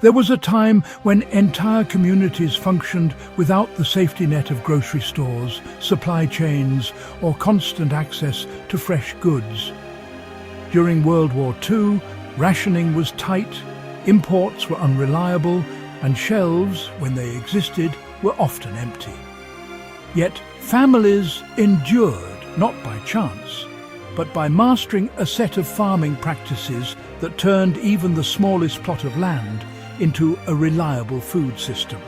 There was a time when entire communities functioned without the safety net of grocery stores, supply chains, or constant access to fresh goods. During World War II, rationing was tight, imports were unreliable, and shelves, when they existed, were often empty. Yet families endured, not by chance, but by mastering a set of farming practices that turned even the smallest plot of land into a reliable food system.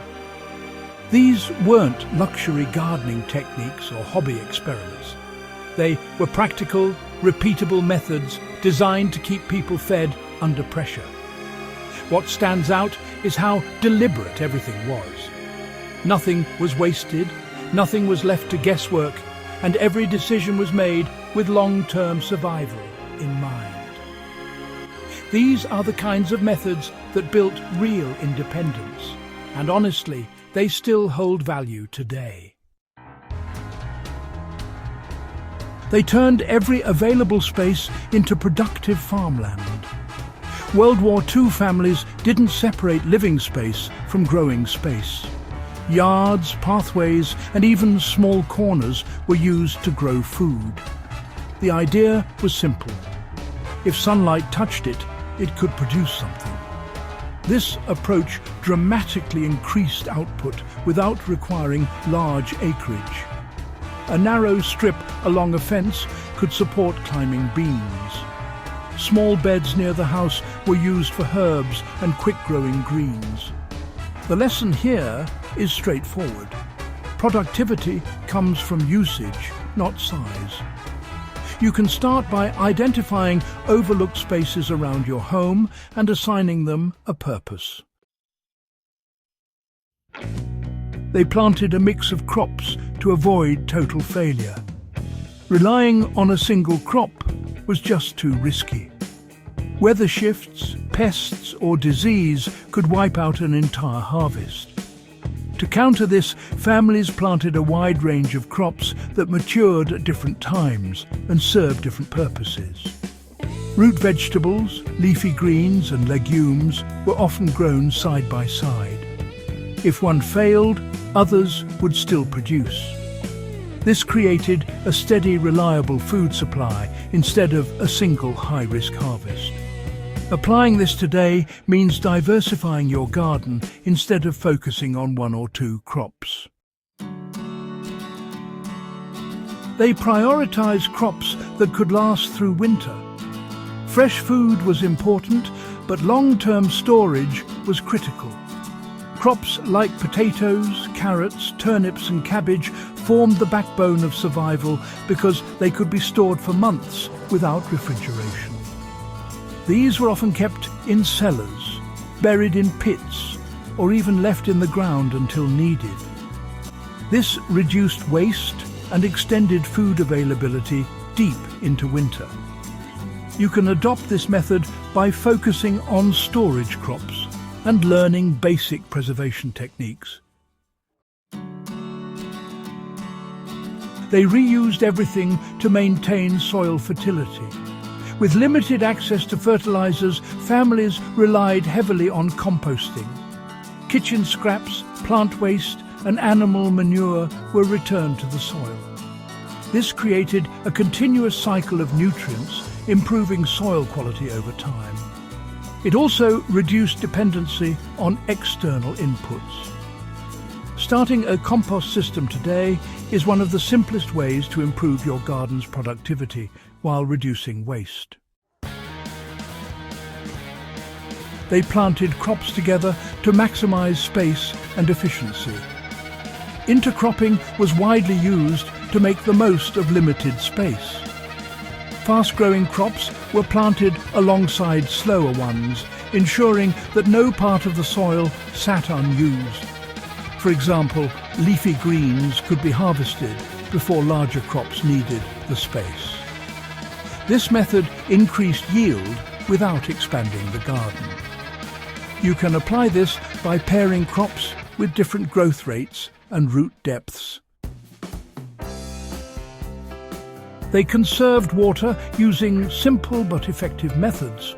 These weren't luxury gardening techniques or hobby experiments. They were practical, repeatable methods designed to keep people fed under pressure. What stands out is how deliberate everything was. Nothing was wasted, nothing was left to guesswork, and every decision was made with long-term survival in mind. These are the kinds of methods that built real independence, and honestly, they still hold value today. They turned every available space into productive farmland. World War II families didn't separate living space from growing space. Yards, pathways, and even small corners were used to grow food. The idea was simple. If sunlight touched it, it could produce something. This approach dramatically increased output without requiring large acreage. A narrow strip along a fence could support climbing beans. Small beds near the house were used for herbs and quick-growing greens. The lesson here is straightforward. Productivity comes from usage, not size. You can start by identifying overlooked spaces around your home and assigning them a purpose. They planted a mix of crops to avoid total failure. Relying on a single crop was just too risky. Weather shifts, pests, or disease could wipe out an entire harvest. To counter this, families planted a wide range of crops that matured at different times and served different purposes. Root vegetables, leafy greens and legumes were often grown side by side. If one failed, others would still produce. This created a steady, reliable food supply instead of a single high-risk harvest. Applying this today means diversifying your garden instead of focusing on one or two crops. They prioritized crops that could last through winter. Fresh food was important, but long-term storage was critical. Crops like potatoes, carrots, turnips and cabbage formed the backbone of survival because they could be stored for months without refrigeration. These were often kept in cellars, buried in pits, or even left in the ground until needed. This reduced waste and extended food availability deep into winter. You can adopt this method by focusing on storage crops and learning basic preservation techniques. They reused everything to maintain soil fertility. With limited access to fertilizers, families relied heavily on composting. Kitchen scraps, plant waste, and animal manure were returned to the soil. This created a continuous cycle of nutrients, improving soil quality over time. It also reduced dependency on external inputs. Starting a compost system today is one of the simplest ways to improve your garden's productivity while reducing waste. They planted crops together to maximize space and efficiency. Intercropping was widely used to make the most of limited space. Fast-growing crops were planted alongside slower ones, ensuring that no part of the soil sat unused. For example, leafy greens could be harvested before larger crops needed the space. This method increased yield without expanding the garden. You can apply this by pairing crops with different growth rates and root depths. They conserved water using simple but effective methods.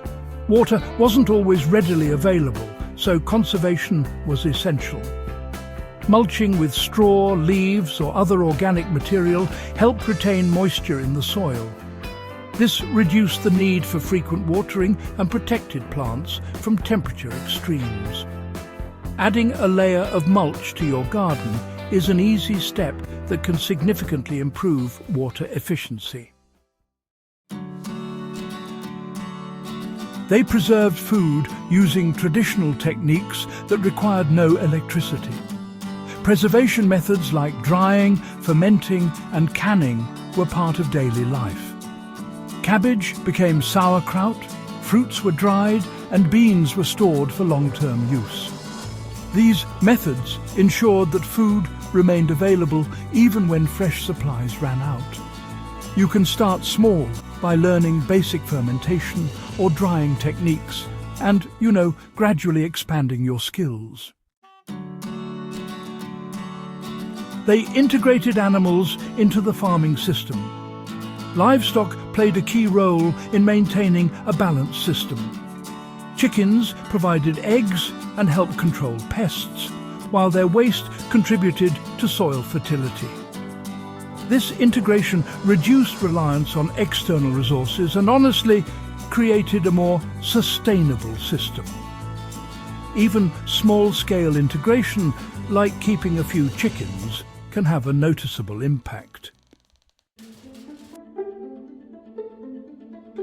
Water wasn't always readily available, so conservation was essential. Mulching with straw, leaves or other organic material helped retain moisture in the soil. This reduced the need for frequent watering and protected plants from temperature extremes. Adding a layer of mulch to your garden is an easy step that can significantly improve water efficiency. They preserved food using traditional techniques that required no electricity. Preservation methods like drying, fermenting and canning were part of daily life. Cabbage became sauerkraut, fruits were dried and beans were stored for long-term use. These methods ensured that food remained available even when fresh supplies ran out. You can start small by learning basic fermentation or drying techniques and, gradually expanding your skills. They integrated animals into the farming system. Livestock played a key role in maintaining a balanced system. Chickens provided eggs and helped control pests, while their waste contributed to soil fertility. This integration reduced reliance on external resources and honestly created a more sustainable system. Even small-scale integration, like keeping a few chickens, can have a noticeable impact.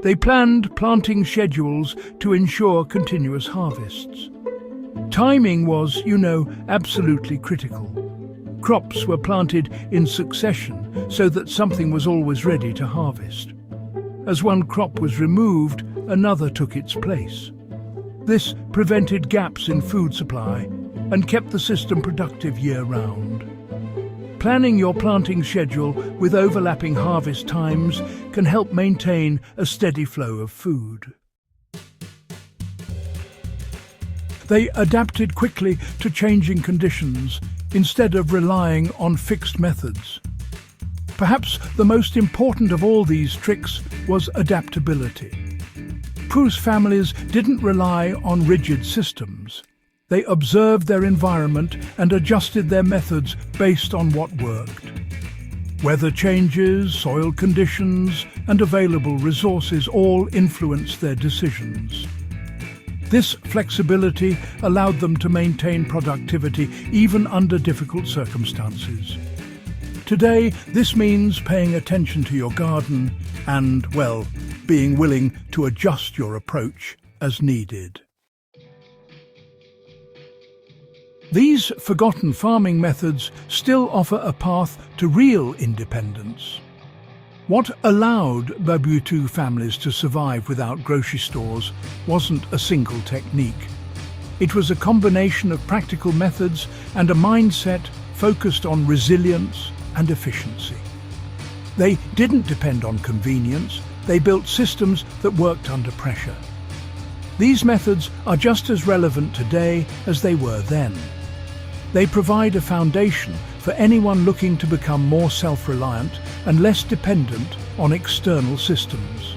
They planned planting schedules to ensure continuous harvests. Timing was, absolutely critical. Crops were planted in succession so that something was always ready to harvest. As one crop was removed, another took its place. This prevented gaps in food supply and kept the system productive year-round. Planning your planting schedule with overlapping harvest times can help maintain a steady flow of food. They adapted quickly to changing conditions instead of relying on fixed methods. Perhaps the most important of all these tricks was adaptability. Preuss families didn't rely on rigid systems. They observed their environment and adjusted their methods based on what worked. Weather changes, soil conditions, and available resources all influenced their decisions. This flexibility allowed them to maintain productivity even under difficult circumstances. Today, this means paying attention to your garden and, being willing to adjust your approach as needed. These forgotten farming methods still offer a path to real independence. What allowed WWII families to survive without grocery stores wasn't a single technique. It was a combination of practical methods and a mindset focused on resilience and efficiency. They didn't depend on convenience, they built systems that worked under pressure. These methods are just as relevant today as they were then. They provide a foundation for anyone looking to become more self-reliant and less dependent on external systems.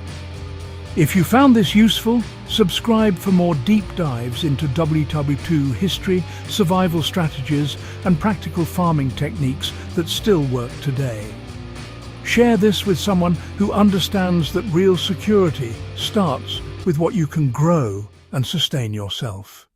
If you found this useful, subscribe for more deep dives into WWII history, survival strategies, and practical farming techniques that still work today. Share this with someone who understands that real security starts with what you can grow and sustain yourself.